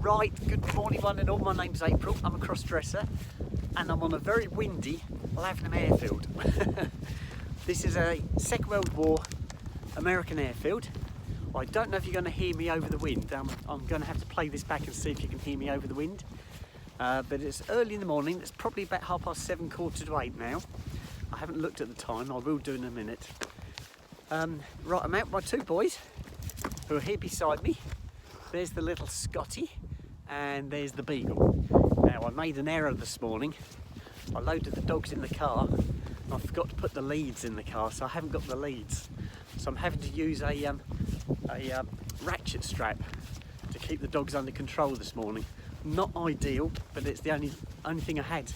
Right, good morning one and all, my name's April, I'm a cross-dresser and I'm on a very windy Lavenham airfield. This is a Second World War American airfield. I don't know if you're going to hear me over the wind. I'm going to have to play this back and see if you can hear me over the wind. But it's early in the morning, it's probably about 7:30, 7:45 now. I haven't looked at the time, I will do in a minute. Right, I'm out with my two boys who are here beside me. There's the little Scotty and there's the Beagle. Now I made an error this morning. I loaded the dogs in the car and I forgot to put the leads in the car, so I haven't got the leads. So I'm having to use a ratchet strap to keep the dogs under control this morning. Not ideal, but it's the only thing I had.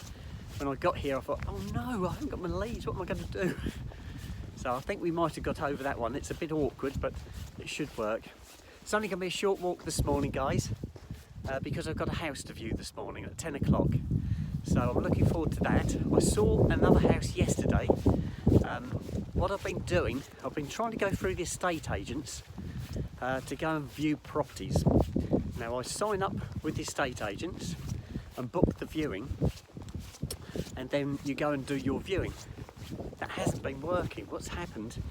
When I got here I thought, oh no, I haven't got my leads, what am I going to do? So I think we might have got over that one. It's a bit awkward, but it should work. It's only going to be a short walk this morning, guys, because I've got a house to view this morning at 10 o'clock. So I'm looking forward to that. I saw another house yesterday. What I've been doing, I've been trying to go through the estate agents to go and view properties. Now I sign up with the estate agents and book the viewing, and then you go and do your viewing. That hasn't been working. What's happened,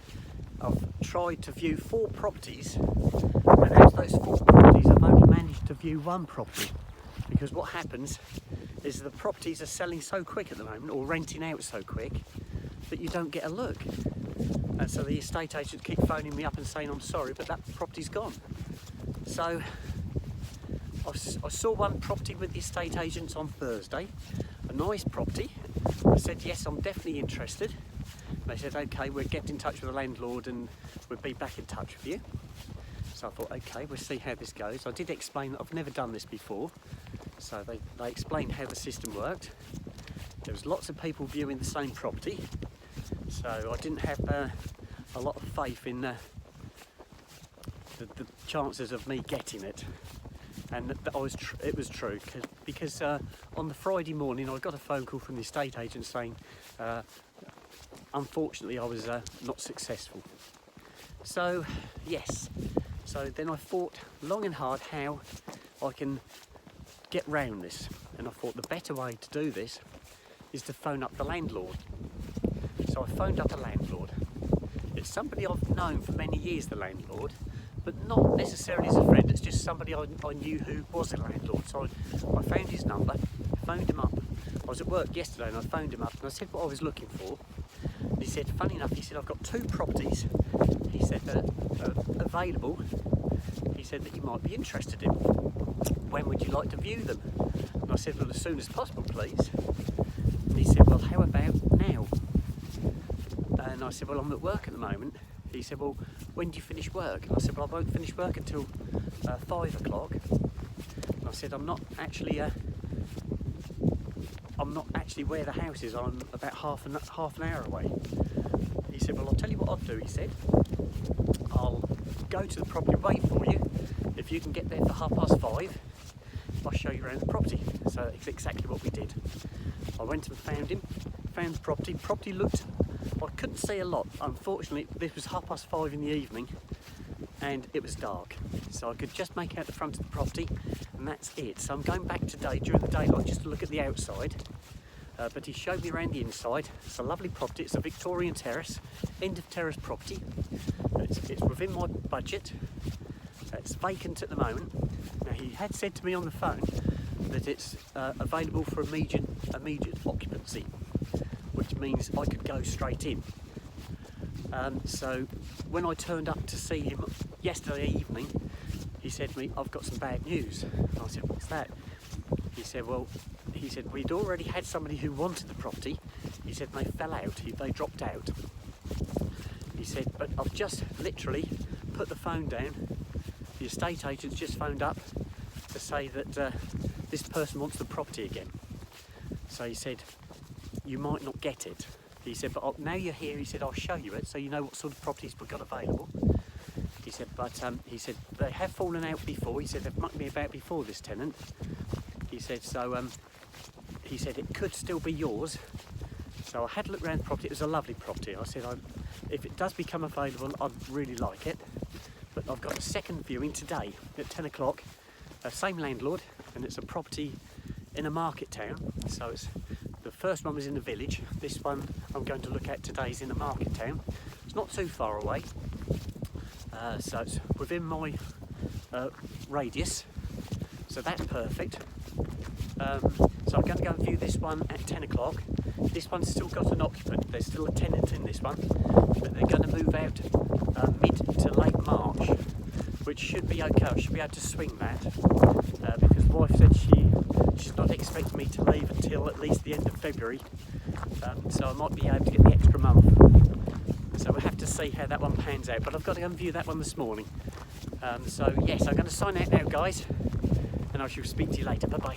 I've tried to view 4 properties, and out of those 4 properties I've only managed to view 1 property, because what happens is the properties are selling so quick at the moment, or renting out so quick, that you don't get a look. And so the estate agents keep phoning me up and saying, I'm sorry, but that property's gone. So I saw one property with the estate agents on Thursday, a nice property. I said, yes, I'm definitely interested. They said, okay, we'll get in touch with the landlord and we'll be back in touch with you. So I thought, okay, we'll see how this goes. I did explain that I've never done this before. So they explained how the system worked. There was lots of people viewing the same property. So I didn't have a lot of faith in the chances of me getting it. And it was true, because on the Friday morning I got a phone call from the estate agent saying, unfortunately I was not successful. So yes, so then I thought long and hard how I can get round this, and I thought the better way to do this is to phone up the landlord. So I phoned up a landlord. It's somebody I've known for many years, the landlord, but not necessarily as a friend. It's just somebody I knew who was a landlord. So I found his number, phoned him up. I was at work yesterday and I phoned him up and I said what I was looking for. And he said, funny enough, he said, I've got 2 properties. He said that are available. He said that you might be interested in. When would you like to view them? And I said, well, as soon as possible, please. And he said, well, how about now? And I said, well, I'm at work at the moment. He said, well, when do you finish work? And I said, well, I won't finish work until 5 o'clock. And I said, I'm not actually where the house is. I'm about half an hour away. He said, well, I'll tell you what I'll do. He said, I'll go to the property, wait for you. If you can get there for 5:30, I'll show you around the property. So it's exactly what we did. I went and found him, found the property. Property looked, I couldn't see a lot. Unfortunately, this was 5:30 in the evening and it was dark. So I could just make out the front of the property, and that's it. So I'm going back today during the daylight just to look at the outside. But he showed me around the inside. It's a lovely property. It's a Victorian terrace, end of terrace property. It's within my budget. It's vacant at the moment. Now he had said to me on the phone that it's available for immediate occupancy, which means I could go straight in. So when I turned up to see him yesterday evening, he said to me, I've got some bad news. And I said, what's that? He said, well, we'd already had somebody who wanted the property. He said they fell out, they dropped out. He said, but I've just literally put the phone down. The estate agent's just phoned up to say that this person wants the property again. So he said, you might not get it. He said, but now you're here, he said, I'll show you it so you know what sort of properties we've got available. He said, but he said, they have fallen out before. He said, they've mucked me about before, this tenant. He said, so he said, it could still be yours. So I had a look around the property. It was a lovely property. I said, if it does become available, I'd really like it. But I've got a second viewing today at 10 o'clock same landlord, and it's a property in a market town. So the first one was in the village. This one I'm going to look at today is in the market town. It's not too far away, so it's within my radius, so that's perfect. So I'm going to go and view this one at 10 o'clock. This one's still got an occupant. There's still a tenant in this one, but they're going to move out mid to late March, which should be okay. I should be able to swing that because the wife said she's not expecting me to leave until at least the end of February, so I might be able to get the extra month. So we'll have to see how that one pans out, but I've got to go and view that one this morning. So yes, I'm going to sign out now, guys, and I shall speak to you later. Bye bye.